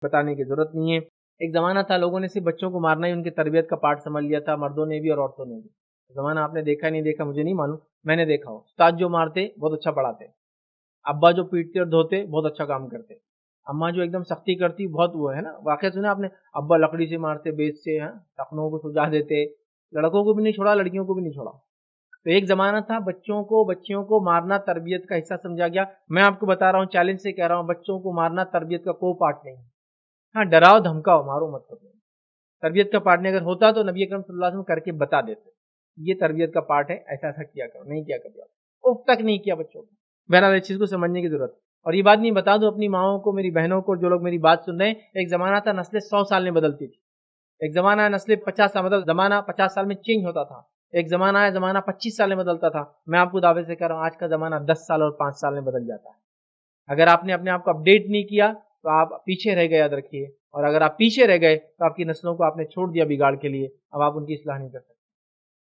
بتانے کی ضرورت نہیں ہے۔ ایک زمانہ تھا لوگوں نے صرف بچوں کو مارنا ہی ان کی تربیت کا پارٹ سمجھ لیا تھا، مردوں نے بھی اور عورتوں نے بھی۔ زمانہ آپ نے دیکھا نہیں دیکھا مجھے نہیں معلوم، میں نے دیکھا ہو استاد جو مارتے بہت اچھا پڑھاتے، ابا جو پیٹتے اور دھوتے بہت اچھا کام کرتے، اماں جو ایک دم سختی کرتی بہت وہ ہے نا، واقعہ سنا آپ نے، ابا لکڑی سے مارتے، بیت سے ٹخنوں کو سجا دیتے، لڑکوں کو بھی نہیں چھوڑا لڑکیوں کو بھی نہیں چھوڑا۔ تو ایک زمانہ تھا بچیوں کو مارنا تربیت کا حصہ سمجھا گیا۔ میں آپ کو بتا رہا ہوں، چیلنج سے کہہ رہا ہوں، بچوں کو مارنا تربیت کا کوئی پارٹ نہیں ہے۔ ہاں ڈراؤ دھمکاؤ، مارو مت کرو، تربیت کا پارٹ نہیں۔ اگر ہوتا تو نبی اکرم صلی اللہ علیہ وسلم کر کے بتا دیتے، یہ تربیت کا پارٹ ہے، ایسا ایسا کیا کرو، نہیں کیا کبھی آپ اف تک نہیں کیا بچوں کو۔ بہرحال اس چیز کو سمجھنے کی ضرورت ہے۔ اور یہ بات نہیں بتا دوں اپنی ماؤں کو، میری بہنوں کو، جو لوگ میری بات سن رہے ہیں، ایک زمانہ تھا نسلیں 100 سال میں بدلتی تھی، ایک زمانہ ہے نسلیں 50 سال، مطلب زمانہ 50 سال میں چینج ہوتا تھا، ایک زمانہ ہے زمانہ 25 سال میں بدلتا تھا۔ میں آپ کو دعوے سے کہہ رہا ہوں آج کا زمانہ 10 سال اور 5 سال میں بدل جاتا ہے۔ اگر آپ نے اپنے آپ کو اپڈیٹ نہیں کیا تو آپ پیچھے رہ گئے، یاد رکھیے، اور اگر آپ پیچھے رہ گئے تو آپ کی نسلوں کو آپ نے چھوڑ دیا بگاڑ کے لیے، اب آپ ان کی اصلاح نہیں کر سکتے۔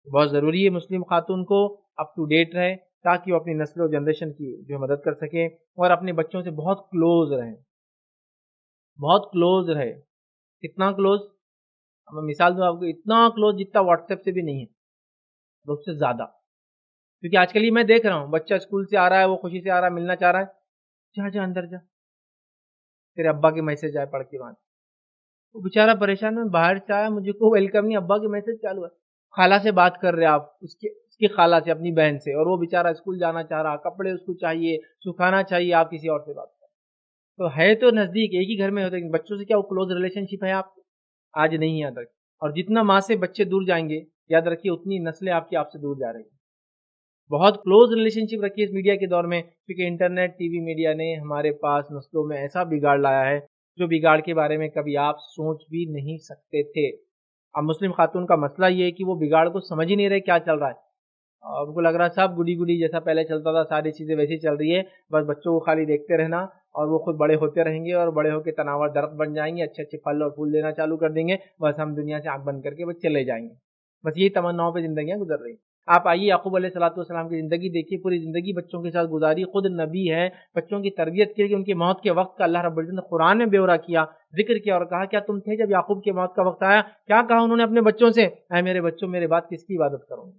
بہت ضروری ہے مسلم خاتون کو اپ ٹو ڈیٹ رہے تاکہ وہ اپنی نسل و جنریشن کی جو مدد کر سکیں، اور اپنے بچوں سے بہت کلوز رہیں، بہت کلوز رہے۔ کتنا کلوز؟ میں مثال دوں آپ کو، اتنا کلوز جتنا واٹس ایپ سے بھی نہیں ہے، اس سے زیادہ۔ کیونکہ آج کل یہ میں دیکھ رہا ہوں، بچہ اسکول سے آ رہا ہے، وہ خوشی سے آ رہا ہے، ملنا چاہ رہا ہے، جا اندر جا، تیرے ابا کے میسج آئے، پڑھ کے وہاں وہ بیچارہ پریشان ہے، باہر سے آیا، مجھے کو ویلکم نہیں، ابا کے میسج چالو ہے، خالہ سے بات کر رہے آپ، اس کی خالہ سے، اپنی بہن سے، اور وہ بیچارہ اسکول جانا چاہ رہا، کپڑے اس کو چاہیے، سکھانا چاہیے، آپ کسی اور سے بات کریں۔ تو ہے تو نزدیک، ایک ہی گھر میں ہوتے، بچوں سے کیا وہ کلوز ریلیشن شپ ہے آپ کو؟ آج نہیں، یاد رکھیں۔ اور جتنا ماں سے بچے دور جائیں گے، یاد رکھیے اتنی نسلیں آپ کی آپ سے دور جا رہی ہیں۔ بہت کلوز ریلیشن شپ رکھیے اس میڈیا کے دور میں، کیونکہ انٹرنیٹ، ٹی وی، میڈیا نے ہمارے پاس نسلوں میں ایسا بگاڑ لایا ہے جو بگاڑ کے بارے میں کبھی آپ سوچ بھی نہیں سکتے تھے۔ اب مسلم خاتون کا مسئلہ یہ ہے کہ وہ بگاڑ کو سمجھ ہی نہیں رہے کیا چل رہا ہے، اور ان کو لگ رہا ہے سب گڈی گڈی جیسا پہلے چلتا تھا، ساری چیزیں ویسی چل رہی ہے، بس بچوں کو خالی دیکھتے رہنا، اور وہ خود بڑے ہوتے رہیں گے، اور بڑے ہو کے تناور درخت بن جائیں گے، اچھے اچھے پھل اور پھول دینا چالو کر دیں گے، بس ہم دنیا سے آنکھ بند کر کے بس چلے جائیں گے۔ بس یہی تمناؤں پہ زندگیاں گزر رہی ہیں۔ آپ آئیے یعقوب علیہ الصلوۃ والسلام کی زندگی دیکھیے، پوری زندگی بچوں کے ساتھ گزاری، خود نبی ہے، بچوں کی تربیت کے لیے ان کی موت کے وقت کا اللہ رب العزت نے قرآن میں بیورا کیا، ذکر کیا، اور کہا کیا تم تھے جب یعقوب کی موت کا وقت آیا؟ کیا کہا انہوں نے اپنے بچوں سے؟ اے میرے بچوں، میرے بعد کس کی عبادت کروں گے؟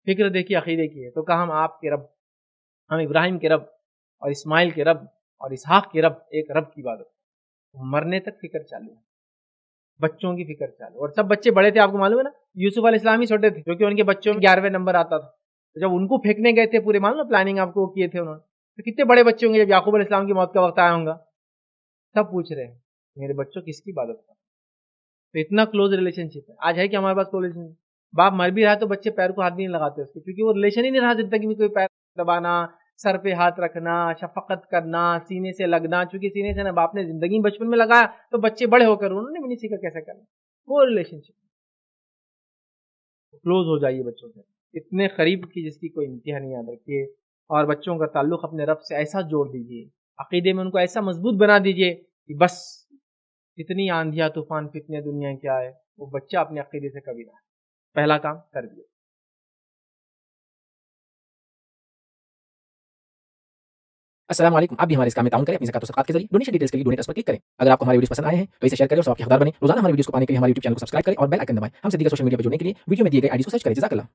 فکر دیکھیے عقیدے کی ہے۔ تو کہا ہم آپ کے رب، ہم ابراہیم کے رب اور اسماعیل کے رب اور اسحاق کے رب، ایک رب کی عبادت۔ مرنے تک فکر چالو ہے، بچوں کی فکر چالو، اور سب بچے بڑے تھے، آپ کو معلوم ہے نا، یوسف علیہ السلام ہی چھوٹے تھے، کیونکہ ان کے بچوں میں 11ویں نمبر آتا تھا، تو جب ان کو پھینکنے گئے تھے، پورے معلوم نا پلاننگ آپ کو کیے تھے انہوں نے، تو کتنے بڑے بچے ہوں گے جب یعقوب علیہ السلام کی موت کا وقت آیا ہوں گا؟ سب پوچھ رہے ہیں میرے بچوں کس کی عبادت کریں؟ تو اتنا کلوز ریلیشن شپ ہے۔ آج ہے کہ ہمارے پاس کلوز ریلیشن شپ، باپ مر بھی رہا تو بچے پیر کو ہاتھ بھی نہیں لگاتے اس کے، کیونکہ وہ ریلیشن ہی نہیں رہا زندگی میں، کوئی پیر دبانا، سر پہ ہاتھ رکھنا، شفقت کرنا، سینے سے لگنا، چونکہ سینے سے نا باپ نے زندگی بچپن میں لگایا تو بچے بڑے ہو کر انہوں نے بھی نہیں سیکھا کیسے کرنا، وہ ریلیشن شپ۔ کلوز ہو جائیے بچوں سے، اتنے قریب کی جس کی کوئی انتہا نہیں، یاد رکھیے۔ اور بچوں کا تعلق اپنے رب سے ایسا جوڑ دیجیے، عقیدے میں ان کو ایسا مضبوط بنا دیجیے کہ بس کتنی آندھیاں طوفان فتنے دنیا کیا ہے، وہ بچہ اپنے عقیدے سے کبھی نہ، پہلا کام کر دیا۔ السلام علیکم، آپ بھی ہمارے اس کام میں تعاون کریں اپنی زکات و صدقات کے ذریعے۔ ڈونیشن ڈیٹیلز کے لیے ڈونیٹ پر کلک کریں۔ اگر آپ کو ہمارے ویڈیوز پسند آئے ہیں تو اسے شیئر کریں اور ثواب کے حقدار بنیں۔ روزانہ ہمارے ویڈیوز کو پانے کے لیے ہمارے یوٹیوب چینل کو سبسکرائب کریں اور بیل آئکن دبائیں۔ ہم سے دیگر سوشل میڈیا پر جڑنے کے لیے ویڈیو میں دیے گئے آئی ڈی کو سرچ کریں۔ جزاک اللہ۔